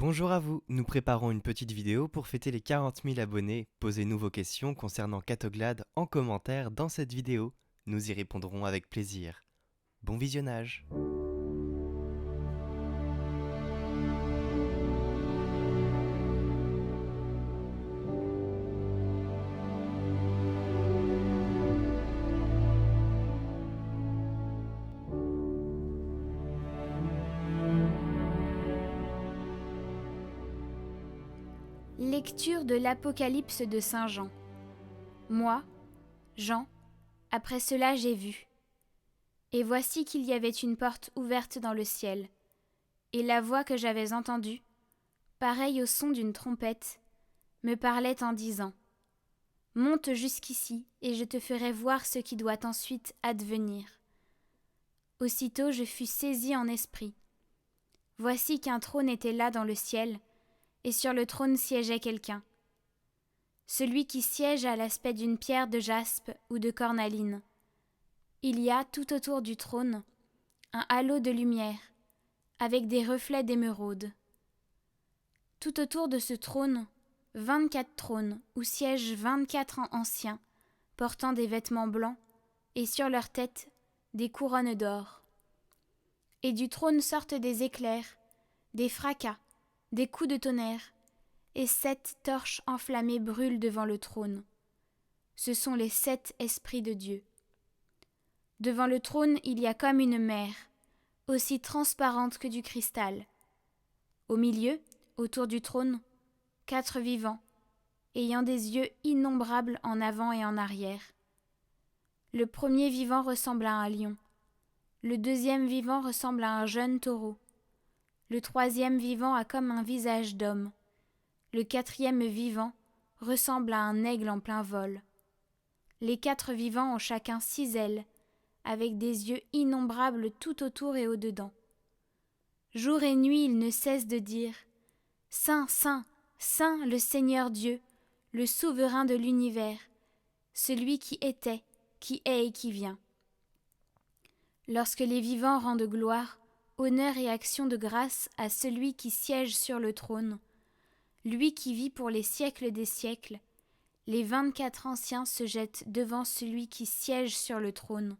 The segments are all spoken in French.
Bonjour à vous, nous préparons une petite vidéo pour fêter les 40 000 abonnés. Posez-nous vos questions concernant Catoglade en commentaire dans cette vidéo. Nous y répondrons avec plaisir. Bon visionnage. Lecture de l'Apocalypse de Saint Jean. Moi, Jean, après cela j'ai vu. Et voici qu'il y avait une porte ouverte dans le ciel. Et la voix que j'avais entendue, pareille au son d'une trompette, me parlait en disant : Monte jusqu'ici, et je te ferai voir ce qui doit ensuite advenir. Aussitôt je fus saisi en esprit. Voici qu'un trône était là dans le ciel, et sur le trône siégeait quelqu'un. Celui qui siège a l'aspect d'une pierre de jaspe ou de cornaline. Il y a tout autour du trône un halo de lumière, avec des reflets d'émeraude. Tout autour de ce trône, 24 trônes où siègent 24 anciens, portant des vêtements blancs, et sur leurs têtes des couronnes d'or. Et du trône sortent des éclairs, des fracas, des coups de tonnerre, et 7 torches enflammées brûlent devant le trône. Ce sont les 7 esprits de Dieu. Devant le trône, il y a comme une mer, aussi transparente que du cristal. Au milieu, autour du trône, 4 vivants, ayant des yeux innombrables en avant et en arrière. Le premier vivant ressemble à un lion. Le deuxième vivant ressemble à un jeune taureau. Le troisième vivant a comme un visage d'homme. Le quatrième vivant ressemble à un aigle en plein vol. Les 4 vivants ont chacun 6 ailes, avec des yeux innombrables tout autour et au-dedans. Jour et nuit, ils ne cessent de dire : Saint, Saint, Saint le Seigneur Dieu, le souverain de l'univers, celui qui était, qui est et qui vient. Lorsque les vivants rendent gloire, honneur et action de grâce à celui qui siège sur le trône, lui qui vit pour les siècles des siècles, les 24 anciens se jettent devant celui qui siège sur le trône.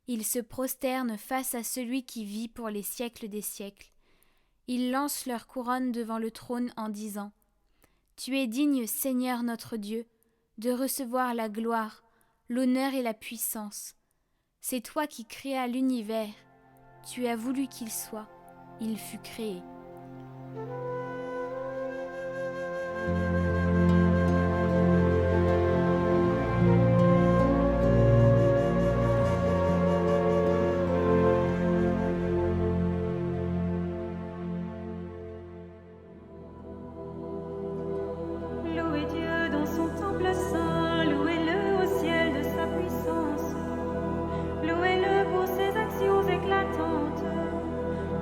Ils se prosternent face à celui qui vit pour les siècles des siècles. Ils lancent leur couronne devant le trône en disant : Tu es digne, Seigneur notre Dieu, de recevoir la gloire, l'honneur et la puissance. C'est toi qui créas l'univers. Tu as voulu qu'il soit. Il fut créé. Louez Dieu dans son temple saint, louez-le au ciel de sa puissance. Louez-le pour ses actions éclatantes,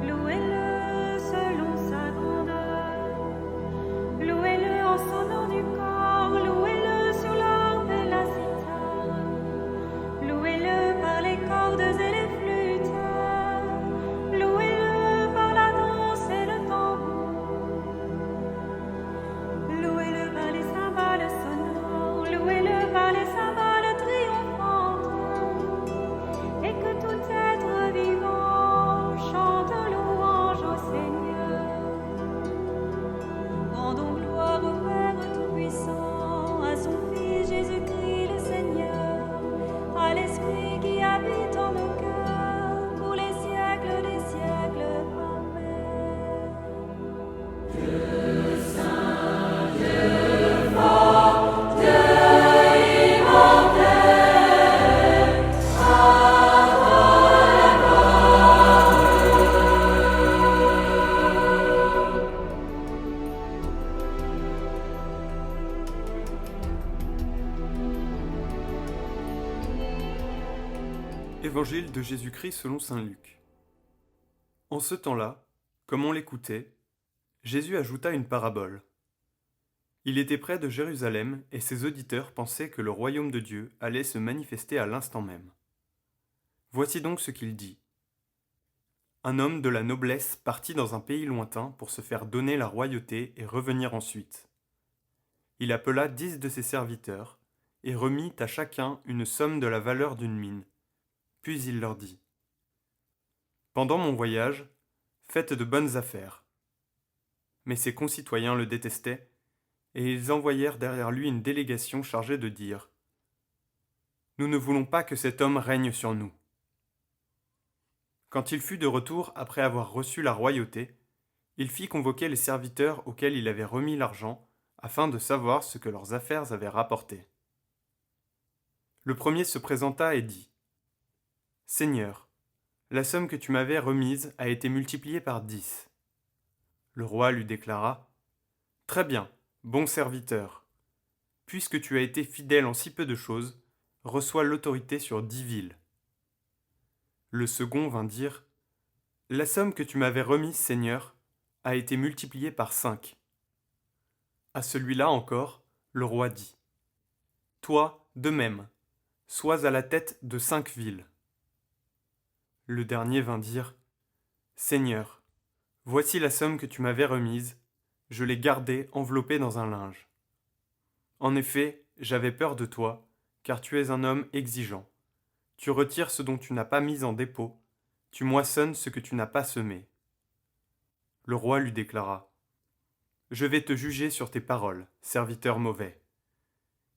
louez-le selon sa grandeur. Louez-le en sonnant du corps, louez-le sur l'orgue et la cithare. Louez-le par les cordes et les flûtes, louez-le par la danse et le tambour. Louez-le par les cymbales sonores, louez-le par les cymbales triomphantes, et que tout être vivant chante louange au Seigneur. Rendons gloire au Père Tout-Puissant, à son Fils Jésus-Christ le Seigneur, à l'Esprit qui habite en nos cœurs, pour les siècles des siècles. Amen. Évangile de Jésus-Christ selon saint Luc. En ce temps-là, comme on l'écoutait, Jésus ajouta une parabole. Il était près de Jérusalem et ses auditeurs pensaient que le royaume de Dieu allait se manifester à l'instant même. Voici donc ce qu'il dit. un homme de la noblesse partit dans un pays lointain pour se faire donner la royauté et revenir ensuite. Il appela 10 de ses serviteurs et remit à chacun une somme de la valeur d'une mine. Puis il leur dit : « Pendant mon voyage, faites de bonnes affaires. » Mais ses concitoyens le détestaient, et ils envoyèrent derrière lui une délégation chargée de dire : « Nous ne voulons pas que cet homme règne sur nous. » Quand il fut de retour après avoir reçu la royauté, il fit convoquer les serviteurs auxquels il avait remis l'argent, afin de savoir ce que leurs affaires avaient rapporté. Le premier se présenta et dit : « Seigneur, la somme que tu m'avais remise a été multipliée par 10. » Le roi lui déclara : « Très bien, bon serviteur. Puisque tu as été fidèle en si peu de choses, reçois l'autorité sur 10 villes. » Le second vint dire : « La somme que tu m'avais remise, Seigneur, a été multipliée par 5. » À celui-là encore, le roi dit : « Toi, de même, sois à la tête de 5 villes. » Le dernier vint dire : « Seigneur, voici la somme que tu m'avais remise, je l'ai gardée enveloppée dans un linge. En effet, j'avais peur de toi, car tu es un homme exigeant. Tu retires ce dont tu n'as pas mis en dépôt, tu moissonnes ce que tu n'as pas semé. » Le roi lui déclara : « Je vais te juger sur tes paroles, serviteur mauvais.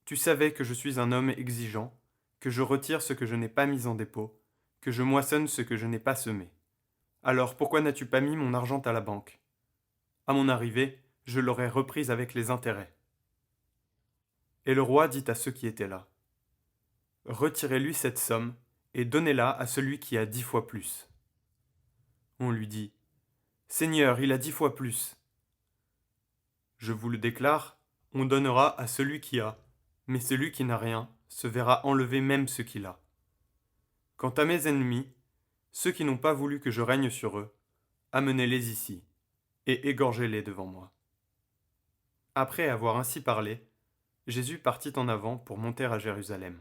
Tu savais que je suis un homme exigeant, que je retire ce que je n'ai pas mis en dépôt, que je moissonne ce que je n'ai pas semé. Alors pourquoi n'as-tu pas mis mon argent à la banque ? À mon arrivée, je l'aurais reprise avec les intérêts. » Et le roi dit à ceux qui étaient là : « Retirez-lui cette somme et donnez-la à celui qui a 10 fois plus. » On lui dit : « Seigneur, il a 10 fois plus. » « Je vous le déclare, on donnera à celui qui a, mais celui qui n'a rien se verra enlever même ce qu'il a. Quant à mes ennemis, ceux qui n'ont pas voulu que je règne sur eux, amenez-les ici, et égorgez-les devant moi. » Après avoir ainsi parlé, Jésus partit en avant pour monter à Jérusalem.